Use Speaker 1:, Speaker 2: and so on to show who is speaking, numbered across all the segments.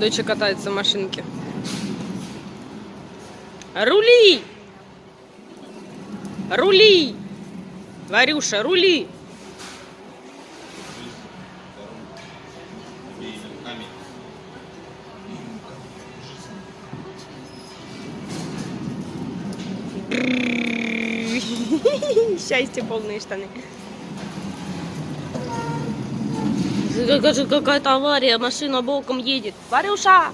Speaker 1: Доча катается в машинке. Рули! Рули! Варюша, рули! Счастье, полные штаны. Какая-то авария, машина боком едет. Варюша!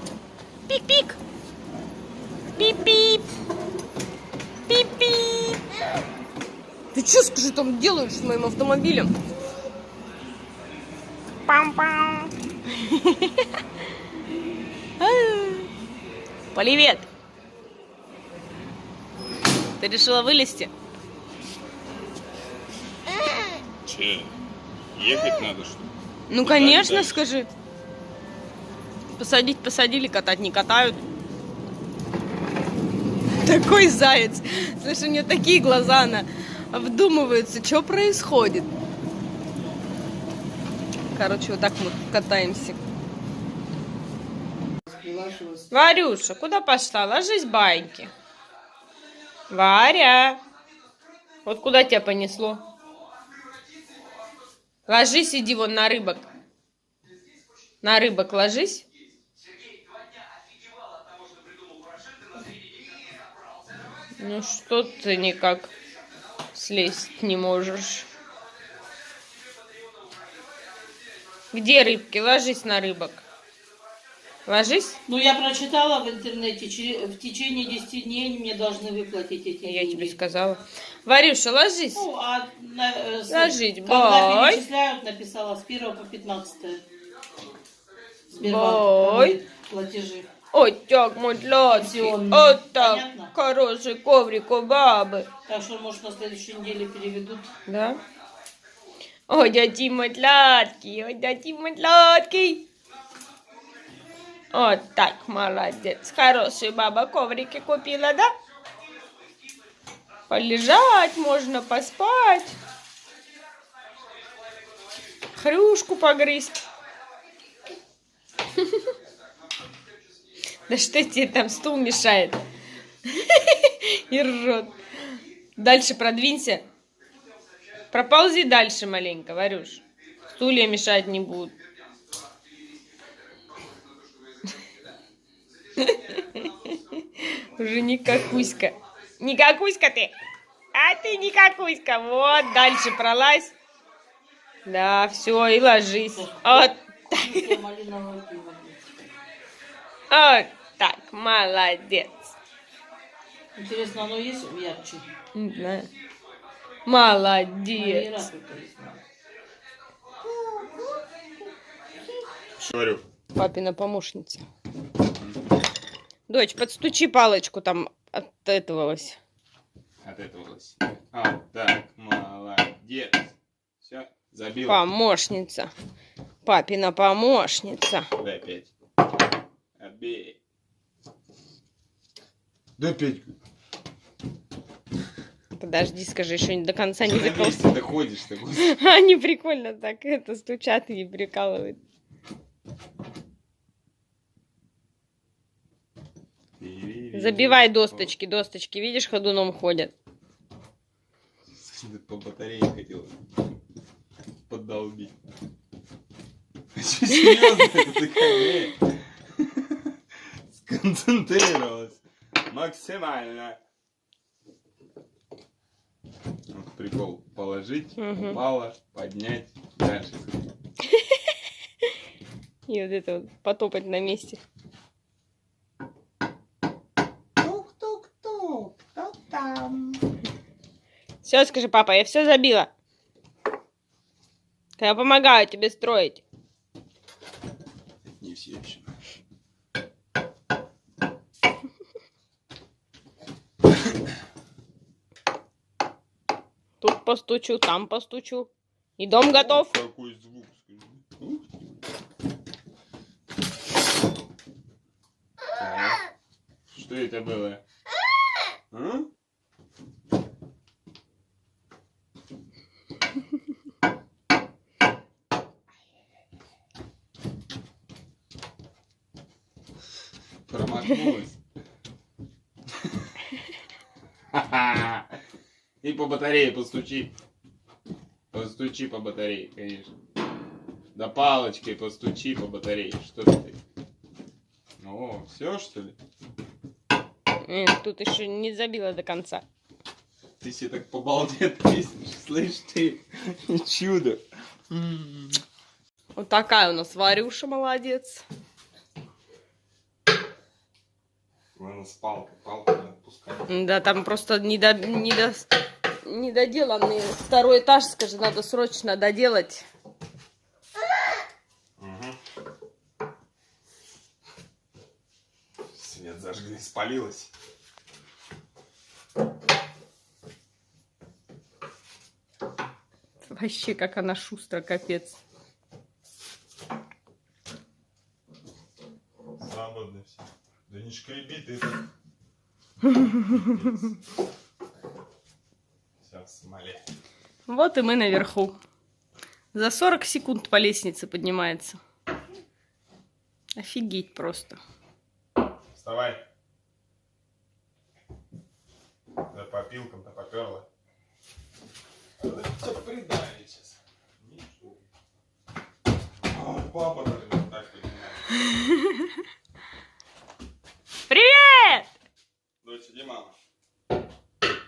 Speaker 1: Пик-пик! Пип-пип! Пип-пип! Ты что, скажи, там делаешь с моим автомобилем? Пам-пам! Привет! Ты решила вылезти?
Speaker 2: Че? Ехать надо, что ли?
Speaker 1: Ну,
Speaker 2: Куда
Speaker 1: конечно,
Speaker 2: дальше?
Speaker 1: скажи. Посадить посадили, катать не катают. Такой заяц. Слушай, у нее такие глаза, она вдумывается, что происходит. Короче, вот так мы катаемся. Варюша, куда пошла? Ложись, баньки. Варя. Вот куда тебя понесло? Ложись, иди вон на рыбок. На рыбок ложись. Ну что ты никак слезть не можешь? Где рыбки? Ложись на рыбок. Ложись.
Speaker 3: Ну, я прочитала в интернете, в течение 10 дней они мне должны выплатить эти
Speaker 1: Я
Speaker 3: деньги.
Speaker 1: тебе сказала. Варюша, ложись.
Speaker 3: Ну, а
Speaker 1: Ложись,
Speaker 3: когда
Speaker 1: бой.
Speaker 3: перечисляют, написала с 1 по 15.
Speaker 1: Бой.
Speaker 3: Сбербанк платежи.
Speaker 1: Ой, так, мой сладкий.
Speaker 3: Пенсионные.
Speaker 1: Вот так.
Speaker 3: Понятно?
Speaker 1: Хороший коврик у бабы.
Speaker 3: Так что, может, на следующей неделе переведут.
Speaker 1: Да? Ой, дядя мой сладкий. Ой, дядя мой сладкий. Вот так, молодец. Хорошая баба коврики купила, да? Полежать можно, поспать. Хрюшку погрызть. Да что тебе там, стул мешает? И ржет. Дальше продвинься. Проползи дальше маленько, Варюш. Стулья мешать не будут. Уже не какуська. Не какуська ты. А ты не какуська. Вот, дальше пролазь. Да, все, и ложись. Вот так.
Speaker 3: Малиновое пиво.
Speaker 1: Вот так, молодец.
Speaker 3: Интересно, оно есть ярче?
Speaker 1: Не знаю.
Speaker 3: А,
Speaker 1: Молодец.
Speaker 3: Ира только есть.
Speaker 2: Говорю.
Speaker 1: Папина помощница. Дочь, подстучи палочку, там отэтовалась.
Speaker 2: Отэтовалась. А, так, молодец. Все, забила.
Speaker 1: Помощница. Папина помощница.
Speaker 2: Дай 5. Отбей. Дай 5.
Speaker 1: Подожди, скажи, еще до конца не
Speaker 2: Надеюсь,
Speaker 1: закрылся.
Speaker 2: ты доходишь-то, господи.
Speaker 1: Они прикольно так это стучат и прикалывают. Забивай досточки, досточки. Видишь, ходуном ходят.
Speaker 2: По батарее хотел поддолбить. Что, серьезно? Это такая, сконцентрировалась. Максимально. Вот прикол. Положить, упала, поднять, дальше.
Speaker 1: И вот это вот потопать на месте.
Speaker 3: Тук-тук-тук, кто там?
Speaker 1: Все, скажи, папа, я все забила. Я помогаю тебе строить.
Speaker 2: Не все еще.
Speaker 1: Тут постучу, там постучу. И дом готов.
Speaker 2: Какой звук, скажи. Ух ты. Так. Что это было? А? промахнулась. И по батарее постучи. Постучи по батарее, конечно. Да палочкой постучи по батарее. Что ты? О, все что ли?
Speaker 1: Тут еще не забила до конца.
Speaker 2: Ты себе так по-балде писнешь, слышь ты, чудо.
Speaker 1: Вот такая у нас Варюша, молодец.
Speaker 2: Ладно, с палкой не отпускай.
Speaker 1: Да, там просто недоделанный второй этаж, скажи, надо срочно доделать.
Speaker 2: Угу. Свет зажгли, спалилась.
Speaker 1: Вообще, как она шустро, капец.
Speaker 2: Свободно все. Да не шкреби ты это. Все в смоле.
Speaker 1: Вот и мы наверху. За 40 секунд по лестнице поднимается. Офигеть просто.
Speaker 2: Вставай. Да по пилкам, да поперла. Да тебя придали сейчас. Папа даже не так поднимает.
Speaker 1: Привет!
Speaker 2: Дочь, где мама?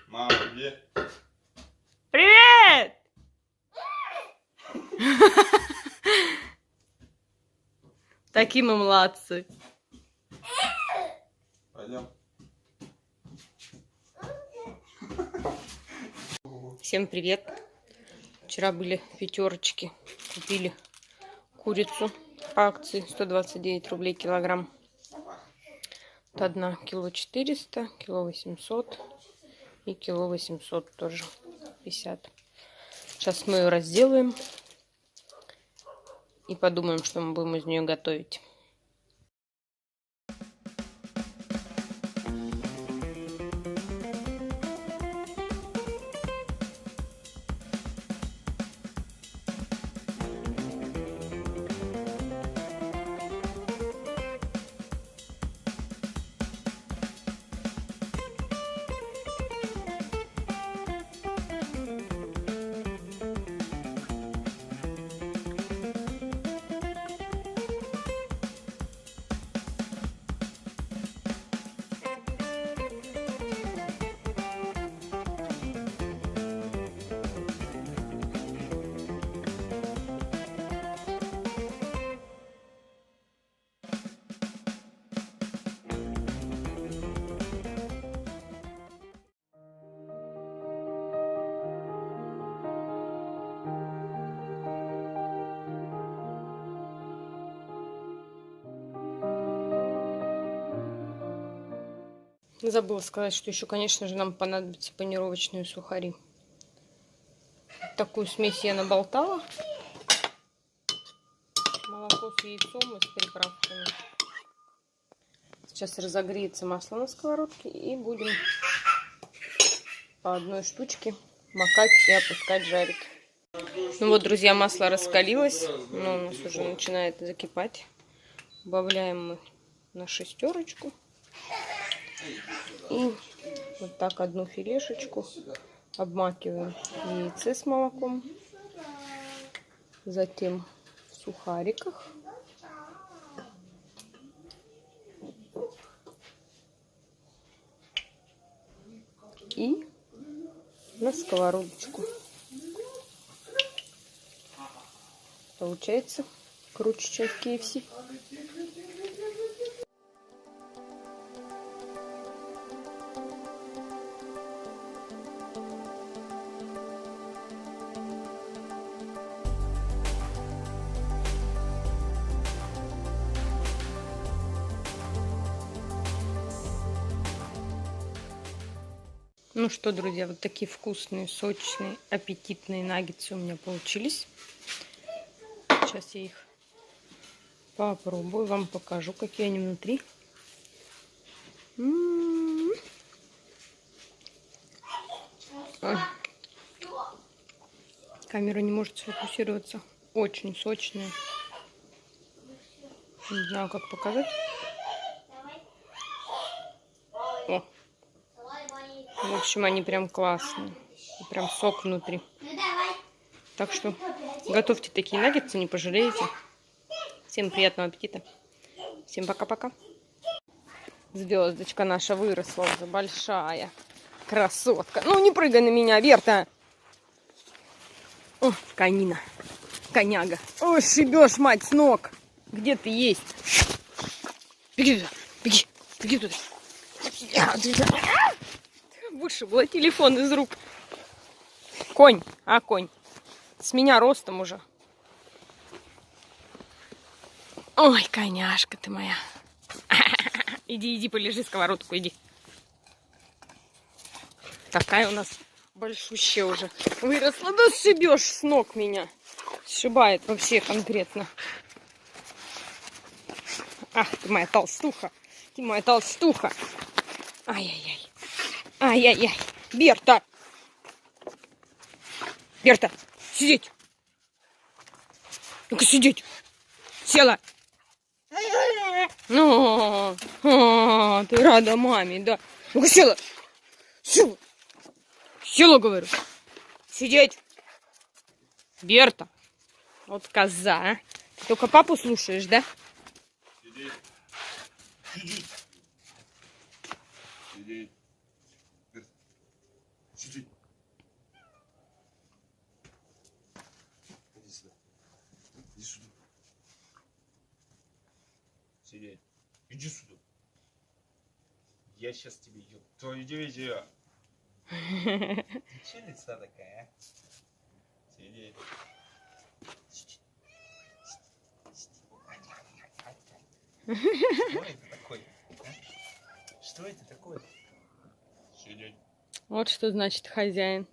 Speaker 2: Мама где?
Speaker 1: Привет! Такие мы молодцы.
Speaker 2: Пойдем.
Speaker 1: Всем привет. Вчера были пятерочки. Купили курицу по акции 129 рублей килограмм. Вот одна кило 400, кило 800 и кило 800 тоже 50. Сейчас мы ее разделаем и подумаем, что мы будем из нее готовить. Забыла сказать, что еще, конечно же, нам понадобятся панировочные сухари. Такую смесь я наболтала. Молоко с яйцом и с приправками. Сейчас разогреется масло на сковородке и будем по одной штучке макать и опускать жарить. Ну вот, друзья, масло раскалилось, но у нас уже начинает закипать. Добавляем мы на шестерочку. И вот так одну филешечку обмакиваем в яйце с молоком. Затем в сухариках. И на сковородочку. Получается круче, чем в KFC. Ну что, друзья, вот такие вкусные, сочные, аппетитные наггетсы у меня получились. Сейчас я их попробую, вам покажу, какие они внутри. Ой. Камера не может сфокусироваться. Очень сочные. Не знаю, как показать. О. В общем, они прям классные. И прям сок внутри. Так что готовьте такие наггетсы, не пожалеете. Всем приятного аппетита. Всем пока-пока. Звездочка наша выросла уже, большая. Красотка. Ну, не прыгай на меня, Берта. О, конина. Коняга. Ой, шибешь, мать, с ног. Где ты есть? Беги туда. Беги. Беги туда. Вышибла телефон из рук. Конь. А, конь. С меня ростом уже. Ой, коняшка ты моя. Иди, иди, полежи, сковородку, иди. Такая у нас большущая уже выросла. Да сшибешь с ног меня. Сшибает вообще конкретно. Ах, ты моя толстуха. Ты моя толстуха. Ай-яй-яй. Ай-яй-яй. Берта. Берта, сидеть. Ну-ка сидеть. Села. Ну, ты рада маме, да? Ну-ка села. Села. Села, говорю. Сидеть. Берта. Вот коза, а. Ты только папу слушаешь, да?
Speaker 2: Сидеть. Сидеть. Сидеть. Сидеть. Иди сюда. Иди сюда. Сидеть. Иди сюда. Я сейчас тебе еб твою дивизию. Че лица такая, а? Сидеть. Что это такое? А? Что это такое? Сидеть.
Speaker 1: Вот что значит хозяин.